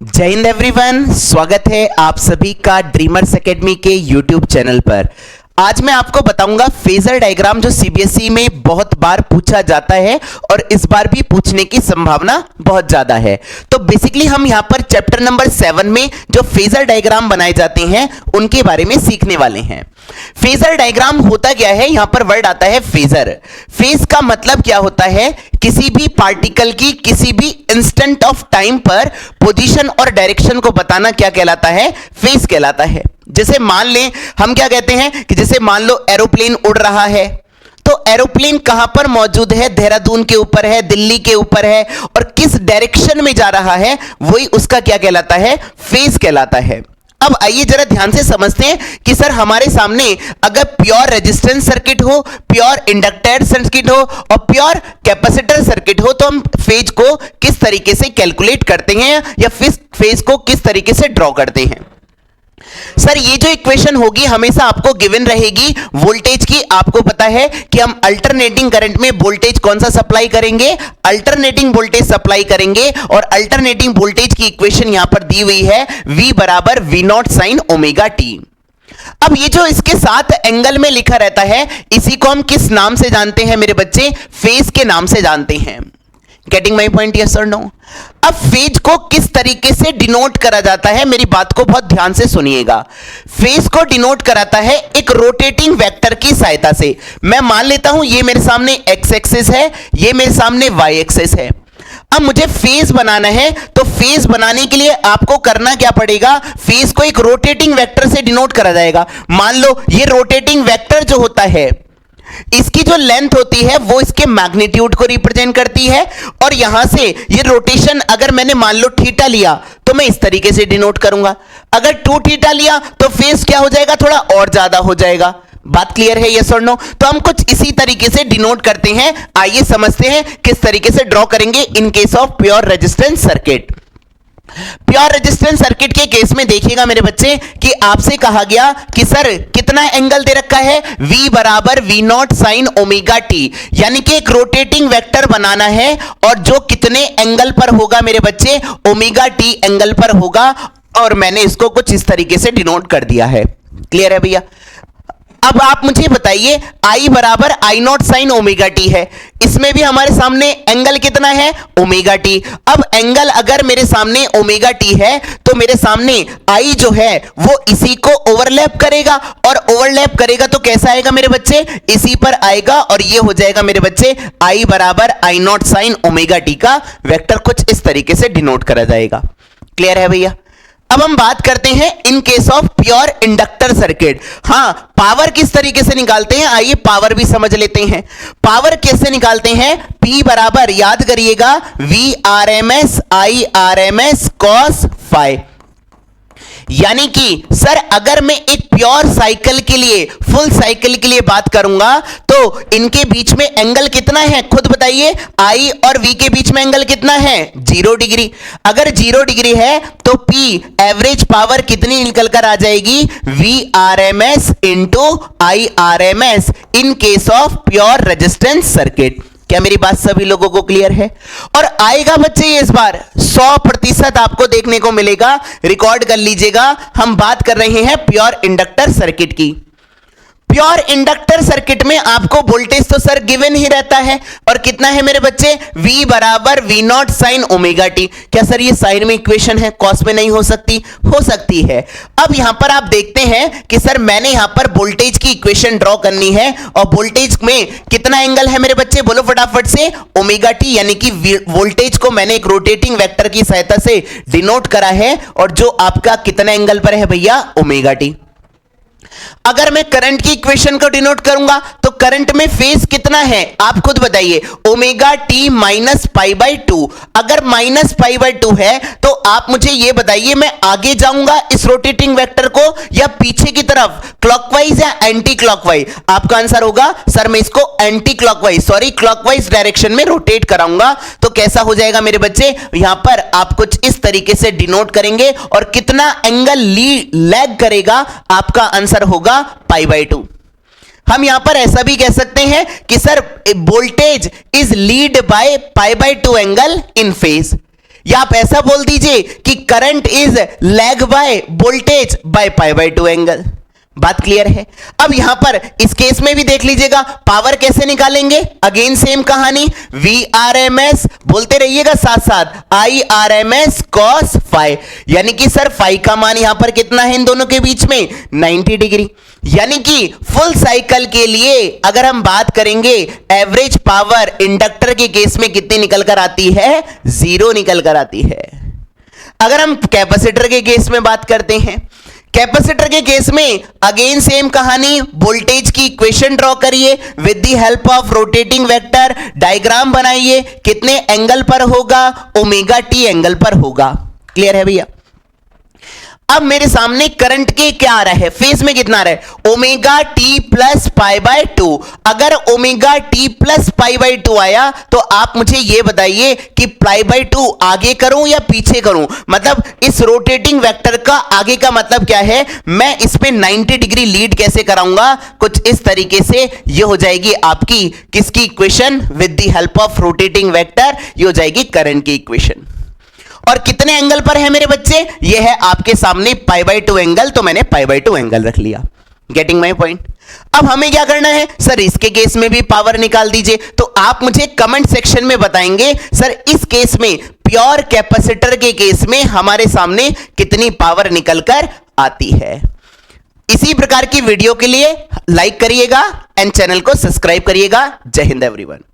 जय हिंद एवरीवन, स्वागत है आप सभी का ड्रीमर्स एकेडमी के यूट्यूब चैनल पर। आज मैं आपको बताऊंगा फेजर डायग्राम जो सीबीएसई में बहुत बार पूछा जाता है और इस बार भी पूछने की संभावना बहुत ज्यादा है। तो बेसिकली हम यहां पर चैप्टर नंबर 7 में जो फेजर डायग्राम बनाए जाते हैं उनके बारे में सीखने वाले हैं। फेजर डायग्राम होता क्या है, यहां पर वर्ड आता है फेजर। फेज का मतलब क्या होता है, किसी भी पार्टिकल की किसी भी इंस्टेंट ऑफ टाइम पर पोजीशन और डायरेक्शन को बताना क्या कहलाता है, फेज कहलाता है। जैसे मान लें, हम क्या कहते हैं कि जैसे मान लो एरोप्लेन उड़ रहा है, तो एरोप्लेन कहां पर मौजूद है, देहरादून के ऊपर है, दिल्ली के ऊपर है, और किस डायरेक्शन में जा रहा है वही उसका क्या कहलाता है, फेज कहलाता है। अब आइए जरा ध्यान से समझते हैं कि सर हमारे सामने अगर प्योर रेजिस्टेंस सर्किट हो, प्योर इंडक्टर सर्किट हो और प्योर कैपेसिटर सर्किट हो तो हम फेज को किस तरीके से कैलकुलेट करते हैं या फेज को किस तरीके से ड्रॉ करते हैं। सर ये जो इक्वेशन होगी हमेशा आपको गिवन रहेगी वोल्टेज की। आपको पता है कि हम अल्टरनेटिंग करंट में वोल्टेज कौन सा सप्लाई करेंगे, अल्टरनेटिंग वोल्टेज सप्लाई करेंगे, और अल्टरनेटिंग वोल्टेज की इक्वेशन यहां पर दी हुई है V बराबर V not sine omega T. अब ये जो इसके साथ एंगल में लिखा रहता है इसी को हम किस नाम से जानते हैं मेरे बच्चे, फेज के नाम से जानते हैं। गेटिंग माई पॉइंट, यस और नो। अब फेज को किस तरीके से डिनोट करा जाता है, मेरी बात को बहुत ध्यान से सुनिएगा। फेज को डिनोट कराता है एक रोटेटिंग वेक्टर की सहायता से। मैं मान लेता हूं ये मेरे सामने एक्स एक्सिस है, ये मेरे सामने वाई एक्सिस है। अब मुझे फेज बनाना है, तो फेज बनाने के लिए आपको करना क्या पड़ेगा, फेज को एक रोटेटिंग वेक्टर से डिनोट करा जाएगा। मान लो ये रोटेटिंग वेक्टर जो होता है इसकी जो लेंथ होती है वो इसके मैग्नीट्यूड को रिप्रेजेंट करती है, और यहां से ये रोटेशन अगर मैंने मान लो थीटा लिया तो मैं इस तरीके से डिनोट करूंगा। अगर 2 थीटा लिया तो फेज क्या हो जाएगा, थोड़ा और ज्यादा हो जाएगा। बात क्लियर है, यस और नो। तो हम कुछ इसी तरीके से डिनोट करते हैं। आइए समझते हैं किस तरीके से ड्रॉ करेंगे in case of pure resistance circuit. Pure resistance circuit के केस में देखिएगा मेरे बच्चे कि आपसे कहा गया कि सर कितना एंगल दे रखा है, V बराबर V not sine omega T, यानी कि एक रोटेटिंग वेक्टर बनाना है और जो कितने एंगल पर होगा मेरे बच्चे, ओमेगा टी एंगल पर होगा, और मैंने इसको कुछ इस तरीके से डिनोट कर दिया है। क्लियर है भैया। अब आप मुझे बताइए I बराबर I not sine omega T है, इसमें भी हमारे सामने एंगल कितना है, ओमेगा टी। अब एंगल अगर मेरे सामने ओमेगा टी है तो मेरे सामने I जो है वो इसी को ओवरलैप करेगा, और ओवरलैप करेगा तो कैसा आएगा मेरे बच्चे, इसी पर आएगा, और ये हो जाएगा मेरे बच्चे I बराबर I not sine omega T का वेक्टर कुछ इस तरीके से डिनोट करा जाएगा। क्लियर है भैया। अब हम बात करते हैं in case of pure inductor circuit. हां, पावर किस तरीके से निकालते हैं, आइए पावर भी समझ लेते हैं। पावर कैसे निकालते हैं, P बराबर याद करिएगा V RMS I RMS cos phi। यानी कि सर अगर मैं एक प्योर साइकिल के लिए, फुल साइकिल के लिए बात करूंगा तो इनके बीच में एंगल कितना है, खुद बताइए। I और V के बीच में एंगल कितना है, 0 डिग्री। अगर 0 डिग्री है तो P एवरेज पावर कितनी निकल कर आ जाएगी, V RMS into I RMS in case of pure resistance circuit. क्या मेरी बात सभी लोगों को क्लियर है। और आएगा बच्चे ये इस बार 100% आपको देखने को मिलेगा, रिकॉर्ड कर लीजिएगा। हम बात कर रहे हैं प्योर इंडक्टर सर्किट की। प्योर इंडक्टर सर्किट में आपको वोल्टेज तो सर गिवन ही रहता है, और कितना है मेरे बच्चे, V बराबर V not sine omega T. क्या सर ये साइन में इक्वेशन है, कॉस में नहीं हो सकती, हो सकती है। अब यहां पर आप देखते हैं कि सर मैंने यहां पर वोल्टेज की इक्वेशन ड्रॉ करनी है, और वोल्टेज में कितना एंगल है मेरे बच्चे, बोलो फटाफट से, ओमेगा टी, यानी कि वोल्टेज को मैंने एक रोटेटिंग वेक्टर की सहायता से डिनोट करा है, और जो आपका कितना एंगल पर है भैया, ओमेगा टी। अगर मैं करंट की इक्वेशन को डिनोट करूंगा तो करंट में फेज कितना है, आप खुद बताइए, omega T minus pi by 2। अगर माइनस पाई बाई 2 है तो आप मुझे यह बताइए मैं आगे जाऊंगा इस रोटेटिंग वेक्टर को या पीछे की तरफ, क्लॉकवाइज या एंटी क्लॉकवाइज। आपका आंसर होगा सर मैं इसको anti clockwise, sorry clockwise direction में रोटेट कराऊंगा। तो कैसा हो जाएगा मेरे बच्चे, यहां पर आप कुछ इस तरीके से डिनोट करेंगे, और कितना एंगल लैग करेगा, आपका आंसर होगा पाई बाई 2। हम यहां पर ऐसा भी कह सकते हैं कि sir voltage is lead by pi by 2 angle in phase. या आप ऐसा बोल दीजिए कि current is lag by voltage by pi by 2 angle. बात क्लियर है। अब यहां पर इस केस में भी देख लीजिएगा पावर कैसे निकालेंगे, अगेन सेम कहानी, Vrms बोलते रहिएगा साथ साथ Irms cos फाई, यानी कि सर फाई का मान यहां पर कितना है इन दोनों के बीच में 90 डिग्री, यानी कि फुल साइकिल के लिए अगर हम बात करेंगे एवरेज पावर इंडक्टर के केस में कितनी निकल कर आती है, 0 निकल कर आती है। अगर हम कैपेसिटर के केस में बात करते हैं, कैपेसिटर के केस में अगेन सेम कहानी, वोल्टेज की इक्वेशन ड्रॉ करिए with the help of rotating vector, diagram बनाइए, कितने एंगल पर होगा, ओमेगा टी एंगल पर होगा। क्लियर है भैया। अब मेरे सामने करंट के क्या आ रहा है, फेज में कितना आ रहा है, omega T plus pi by 2। अगर omega T plus pi by 2 आया तो आप मुझे यह बताइए कि पाई बाय 2 आगे करूं या पीछे करूं, मतलब इस रोटेटिंग वेक्टर का आगे का मतलब क्या है, मैं इस पे 90 डिग्री लीड कैसे कराऊंगा, कुछ इस तरीके से ये हो जाएगी आपकी किसकी equation, with the help of rotating vector ये हो जाएगी करंट की इक्वेशन। और कितने एंगल पर है मेरे बच्चे, ये है आपके सामने पाई बाय 2 एंगल, तो मैंने पाई बाय 2 एंगल रख लिया। Getting my point. अब हमें क्या करना है, सर इसके केस में भी पावर निकाल दीजिए, तो आप मुझे कमेंट सेक्शन में बताएंगे सर इस केस में प्योर कैपेसिटर के केस में हमारे सामने कितनी पावर निकलकर आती है। इसी प्रकार की वीडियो के लिए लाइक करिएगा एंड चैनल को सब्सक्राइब करिएगा। जय हिंद एवरीवन।